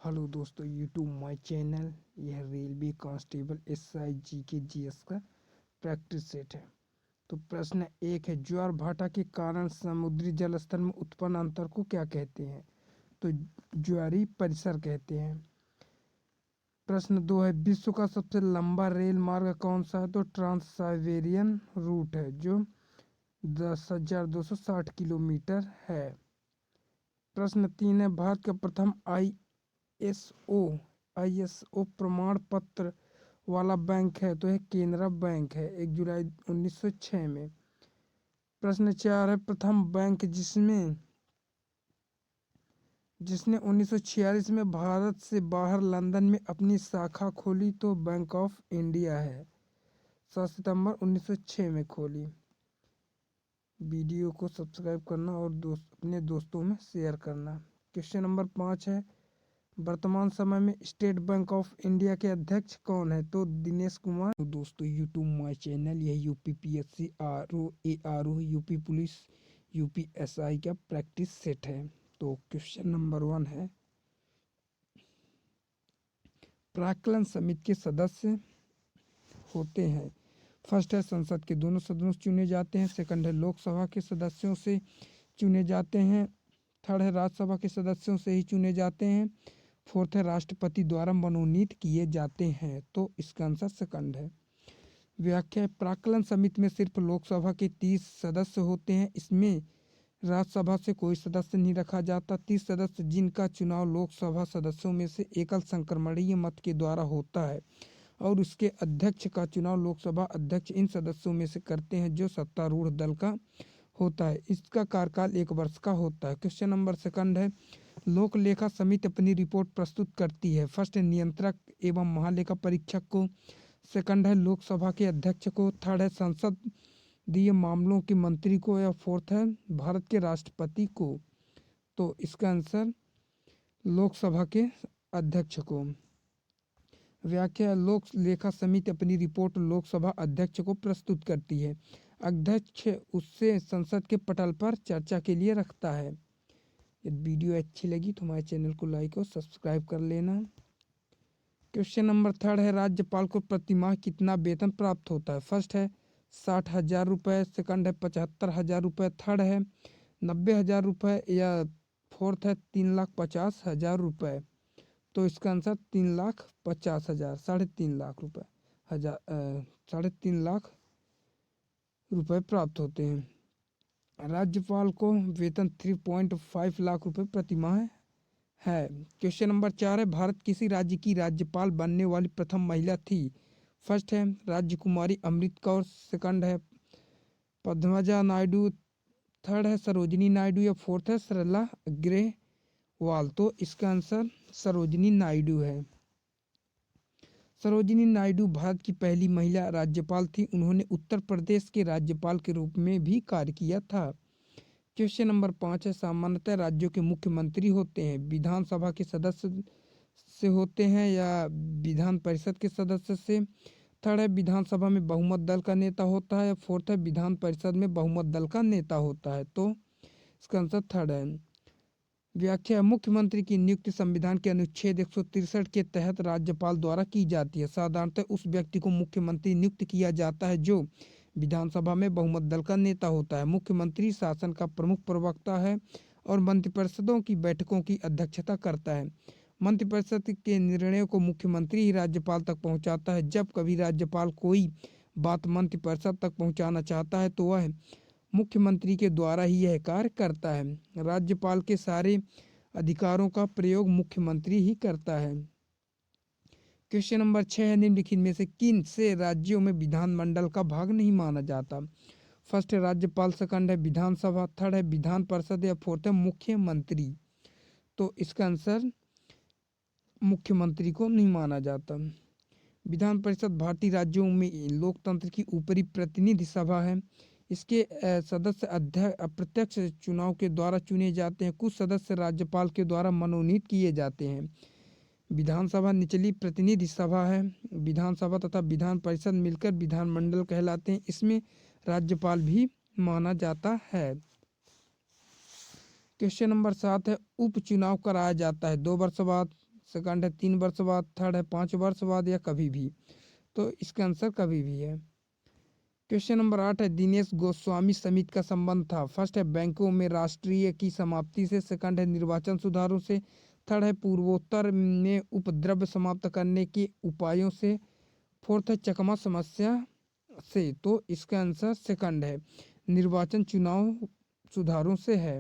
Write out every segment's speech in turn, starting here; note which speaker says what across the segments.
Speaker 1: Hello दोस्तों, YouTube my channel. यह railway constable SI GK GS का प्रैक्टिस सेट है। तो प्रश्न एक है, ज्वार भाटा के कारण समुद्री जल स्तर में उत्पन्न अंतर को क्या कहते हैं? तो ज्वारीय परिसर कहते हैं। प्रश्न दो है, विश्व का सबसे लंबा रेल मार्ग कौन सा है? तो ट्रांस साइबेरियन रूट है, जो 10,260 किलोमीटर है। प्रश्न तीन है, भारत का प्रथम आईएसओ प्रमाण पत्र वाला बैंक है? तो यह केनरा बैंक है, 1 जुलाई 1906 में। प्रश्न चार है, प्रथम बैंक जिसने 1946 में भारत से बाहर लंदन में अपनी शाखा खोली? तो बैंक ऑफ इंडिया है, 7 सितंबर 1906 में खोली। वीडियो को सब्सक्राइब करना और अपने दोस्तों में शेयर करना। क्वेश्चन नंबर 5 है, वर्तमान समय में स्टेट बैंक ऑफ इंडिया के अध्यक्ष कौन है? तो दिनेश कुमार। तो दोस्तों, यूट्यूब माय चैनल, यह UPPSC RO ARO UP police UPSI का प्रैक्टिस सेट है। तो क्वेश्चन नंबर 1 है, प्राक्कलन समिति के सदस्य होते हैं? फर्स्ट है, संसद के दोनों सदनों से चुने जाते हैं। सेकंड है, लोकसभा के सदस्यों से चुने जाते हैं। थर्ड है, राज्यसभा के सदस्यों से ही चुने जाते हैं। फोर्थ है, राष्ट्रपति द्वारा मनोनीत किए जाते हैं। तो इसका आंसर सेकंड है। व्याख्या, प्राक्कलन समिति में सिर्फ लोकसभा के 30 सदस्य होते हैं। इसमें राज्यसभा से कोई सदस्य नहीं रखा जाता। 30 सदस्य जिनका चुनाव लोकसभा सदस्यों में से एकल संक्रमणीय मत के द्वारा होता है, और उसके अध्यक्ष का चुनाव लोकसभा अध्यक्ष इन सदस्यों में से करते हैं, जो सत्तारूढ़ दल का होता है। इसका कार्यकाल 1 वर्ष का होता है। क्वेश्चन नंबर सेकंड है, लोक लेखा समिति अपनी रिपोर्ट प्रस्तुत करती है? फर्स्ट है, नियंत्रक एवं महालेखा परीक्षक को। सेकंड है, लोकसभा के अध्यक्ष को। थर्ड है, संसदीय मामलों के मंत्री को। या फोर्थ है, भारत के राष्ट्रपति को। तो इसका आंसर लोकसभा के अध्यक्ष को। व्याख्या, लोक लेखा समिति अपनी रिपोर्ट लोकसभा अध्यक्ष को प्रस्तुत करती है। अध्यक्ष उससे संसद के पटल पर चर्चा के लिए रखता है। यदि वीडियो अच्छी लगी तो हमारे चैनल को लाइक और सब्सक्राइब कर लेना। क्वेश्चन नंबर थर्ड है, राज्यपाल को प्रतिमाह कितना वेतन प्राप्त होता है? फर्स्ट है 60,000 रुपये। सेकंड है 75,000 रुपये। थर्ड है 90,000 रुपये। या फोर्थ है 3,50,000 रुपये। तो इसका आंसर 3,50,000, 3.5 लाख रुपये, 3.5 लाख रुपये प्राप्त होते हैं। राज्यपाल को वेतन 3.5 लाख रुपये प्रतिमाह है। क्वेश्चन नंबर 4 है, भारत किसी राज्य की राज्यपाल बनने वाली प्रथम महिला थी? फर्स्ट है राजकुमारी अमृत कौर। सेकंड है पद्मजा नायडू। थर्ड है सरोजिनी नायडू। या फोर्थ है सरला अग्रवाल। तो इसका आंसर सरोजिनी नायडू है। सरोजिनी नायडू भारत की पहली महिला राज्यपाल थी। उन्होंने उत्तर प्रदेश के राज्यपाल के रूप में भी कार्य किया था। क्वेश्चन नंबर 5 है, सामान्यतः राज्यों के मुख्यमंत्री होते हैं विधानसभा के सदस्य से होते हैं या विधान परिषद के सदस्य से? थर्ड है, विधानसभा में बहुमत दल का नेता होता है। फोर्थ है, विधान परिषद में बहुमत दल का नेता होता है। तो इसका आंसर थर्ड है। व्याख्या, मुख्यमंत्री की नियुक्ति संविधान के अनुच्छेद 163 के तहत राज्यपाल द्वारा की जाती है। साधारणतः उस व्यक्ति को मुख्यमंत्री नियुक्त किया जाता है जो विधानसभा में बहुमत दल का नेता होता है। मुख्यमंत्री शासन का प्रमुख प्रवक्ता है और मंत्रिपरिषदों की बैठकों की अध्यक्षता करता है। मंत्रिपरिषद के निर्णयों को मुख्यमंत्री ही राज्यपाल तक पहुंचाता है। जब कभी राज्यपाल कोई बात मंत्रिपरिषद तक पहुंचाना चाहता है तो वह मुख्यमंत्री के द्वारा ही यह कार्य करता है। राज्यपाल के सारे अधिकारों का प्रयोग मुख्यमंत्री ही करता है। क्वेश्चन नंबर 6 है, निम्नलिखित में से किन से राज्यों में विधानमंडल का भाग नहीं माना जाता? फर्स्ट है राज्यपाल। सेकंड है विधानसभा। थर्ड है विधान परिषद। या फोर्थ है मुख्यमंत्री। तो इसका आंसर मुख्यमंत्री को नहीं माना जाता। विधान परिषद भारतीय राज्यों में लोकतंत्र की ऊपरी प्रतिनिधि सभा है। इसके सदस्य अप्रत्यक्ष चुनाव के द्वारा चुने जाते हैं। कुछ सदस्य राज्यपाल के द्वारा मनोनीत किए जाते हैं। विधानसभा निचली प्रतिनिधि सभा है। विधानसभा तथा विधान परिषद मिलकर विधानमंडल कहलाते हैं। इसमें राज्यपाल भी माना जाता है। क्वेश्चन नंबर 7 है, उपचुनाव कराया जाता है 2 वर्ष बाद, सेकंड है 3 वर्ष बाद, थर्ड है 5 वर्ष बाद या कभी भी। तो इसका आंसर कभी भी है। क्वेश्चन नंबर 8 है दिनेश गोस्वामी समिति का संबंध था। फर्स्ट है बैंकों में राष्ट्रीय की समाप्ति से, सेकंड है निर्वाचन सुधारों से, थर्ड है पूर्वोत्तर में उपद्रव समाप्त करने के उपायों से, फोर्थ है चकमा समस्या से। तो इसका आंसर सेकंड है निर्वाचन चुनाव सुधारों से है।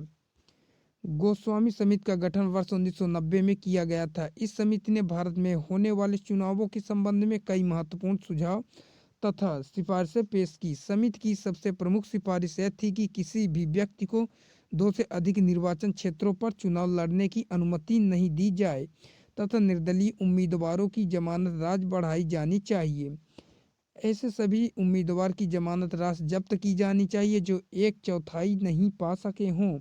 Speaker 1: गोस्वामी समिति का गठन वर्ष 1990 में किया गया था। इस समिति ने भारत में होने वाले चुनावों के संबंध में कई महत्वपूर्ण सुझाव तथा सिफारिशें पेश की। समिति की सबसे प्रमुख सिफारिश यह थी कि किसी भी व्यक्ति को 2 से अधिक निर्वाचन क्षेत्रों पर चुनाव लड़ने की अनुमति नहीं दी जाए तथा निर्दलीय उम्मीदवारों की जमानत राशि बढ़ाई जानी चाहिए। ऐसे सभी उम्मीदवार की जमानत राशि जब्त की जानी चाहिए जो 1/4 नहीं पा सके हों।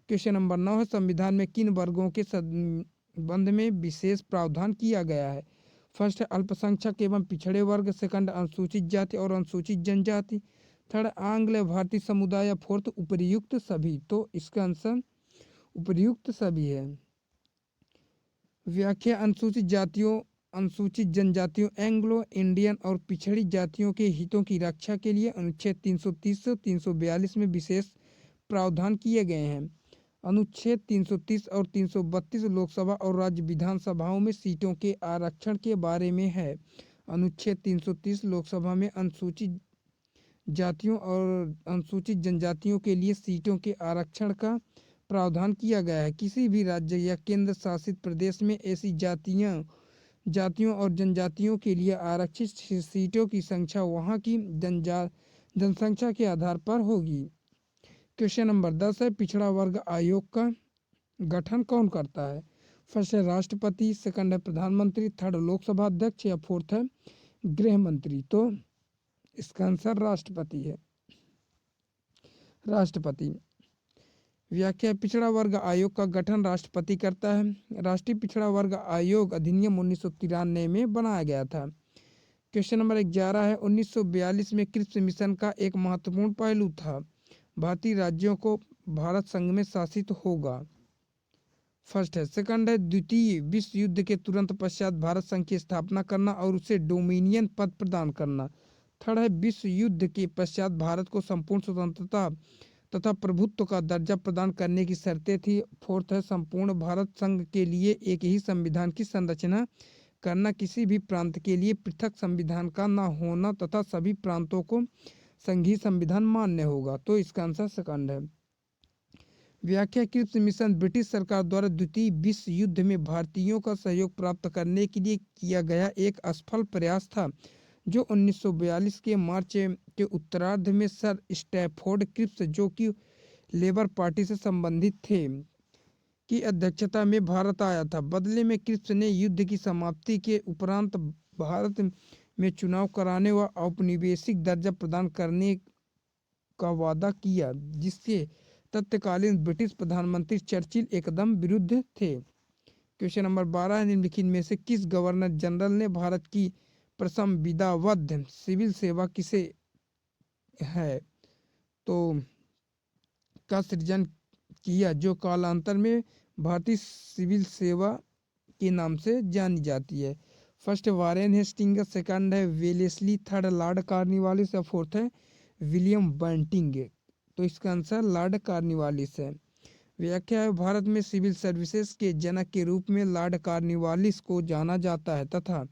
Speaker 1: क्वेश्चन नंबर 9 है संविधान में किन वर्गों के संबंध में विशेष प्रावधान किया गया है। फर्स्ट है अल्पसंख्यक एवं पिछड़े वर्ग, सेकंड अनुसूचित जाति और अनुसूचित जनजाति, थर्ड आंग्ल भारतीय समुदाय या फोर्थ उपर्युक्त सभी। तो इसका आंसर उपर्युक्त सभी है। व्याख्या अनुसूचित जातियों, अनुसूचित जनजातियों, एंग्लो इंडियन और पिछड़ी जातियों के हितों की रक्षा के लिए अनुच्छेद 330 से 342 में विशेष प्रावधान किए गए हैं। अनुच्छेद 330 और 332 लोकसभा और राज्य विधानसभाओं में सीटों के आरक्षण के बारे में है। अनुच्छेद 330 लोकसभा में अनुसूचित जातियों और अनुसूचित जनजातियों के लिए सीटों के आरक्षण का प्रावधान किया गया है। किसी भी राज्य या केंद्र शासित प्रदेश में ऐसी जातियों और जनजातियों के लिए आरक्षित सीटों की संख्या वहां की जनसंख्या के आधार पर होगी। क्वेश्चन नंबर 10 है पिछड़ा वर्ग आयोग का गठन कौन करता है। फर्स्ट है राष्ट्रपति, सेकंड है प्रधानमंत्री, थर्ड लोकसभा अध्यक्ष या फोर्थ है गृह मंत्री। तो इसका आंसर राष्ट्रपति है। राष्ट्रपति। व्याख्या पिछड़ा वर्ग आयोग का गठन राष्ट्रपति करता है। राष्ट्रीय पिछड़ा वर्ग आयोग अधिनियम 1993 में बनाया गया था। क्वेश्चन नंबर 11 है 1942 में क्रिप्स मिशन का एक महत्वपूर्ण पहलू था। भारतीय राज्यों को भारत संघ में शासित होगा। फर्स्ट है, सेकंड है द्वितीय विश्व युद्ध के तुरंत पश्चात भारत संघ की स्थापना करना और उसे डोमिनियन पद प्रदान करना। थर्ड है विश्व युद्ध के पश्चात भारत को संपूर्ण स्वतंत्रता तथा प्रभुत्व का दर्जा प्रदान करने की शर्तें थी। फोर्थ है संपूर्ण भारत संघ के लिए एक ही संविधान की संरचना करना, किसी भी प्रांत के लिए पृथक संविधान का न होना तथा सभी प्रांतों को संघीय संविधान मान्य होगा। तो इसका आंसर सेकंड है। व्याख्या क्रिप्स मिशन ब्रिटिश सरकार द्वारा द्वितीय विश्व युद्ध में भारतीयों का सहयोग प्राप्त करने के लिए किया गया एक असफल प्रयास था जो 1942 के मार्च के उत्तरार्ध में सर स्टैफोर्ड क्रिप्स, जो कि लेबर पार्टी से संबंधित थे, की अध्यक्षता में भारत आया था। बदले में क्रिप्स ने युद्ध की समाप्ति के उपरांत भारत में चुनाव कराने व औपनिवेशिक दर्जा प्रदान करने का वादा किया, जिससे तत्कालीन ब्रिटिश प्रधानमंत्री चर्चिल एकदम विरुद्ध थे। क्वेश्चन नंबर 12 निम्नलिखित में से किस गवर्नर जनरल ने भारत की प्रथम विधाबद्ध सिविल सेवा किसे है तो का सृजन किया, जो कालांतर में भारतीय सिविल सेवा के नाम से जानी जाती है। फर्स्ट वारेन हेस्टिंग्स, सेकंड है वेलेस्ली, थर्ड लॉर्ड कॉर्नवालिस या फोर्थ है विलियम बेंटिंग। तो इसका आंसर लॉर्ड कॉर्नवालिस है। व्याख्या है भारत में सिविल सर्विसेज के जनक के रूप में लॉर्ड कॉर्नवालिस को जाना जाता है तथा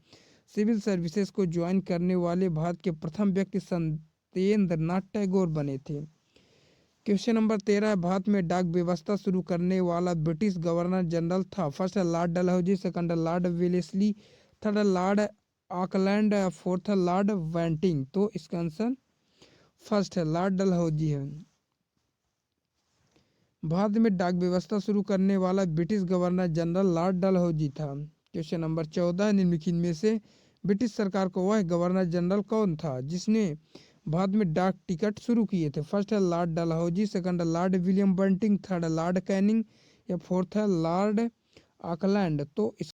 Speaker 1: सिविल सर्विसेज को ज्वाइन करने वाले भारत के प्रथम व्यक्ति सत्येंद्रनाथ टैगोर बने थे। क्वेश्चन नंबर 13 है भारत में डाक व्यवस्था शुरू करने वाला ब्रिटिश गवर्नर जनरल था। फर्स्ट है लॉर्ड डलहौजी, सेकंड है लॉर्ड वेलेस्ली, थर्ड है लॉर्ड ऑकलैंड, फोर्थ है लॉर्ड बेंटिंग। तो इसका आंसर फर्स्ट है लॉर्ड डलहौजी है। भारत में डाक व्यवस्था शुरू करने वाला British governor general Lord Dalhousie था। क्वेश्चन नंबर 14 निम्नलिखित में से ब्रिटिश सरकार को वह गवर्नर जनरल कौन था जिसने भारत में डाक टिकट शुरू किए थे। फर्स्ट है लॉर्ड डलहौजी, सेकंड है लॉर्ड विलियम बेंटिंग, थर्ड है लॉर्ड कैनिंग या फोर्थ है लॉर्ड ऑकलैंड। तो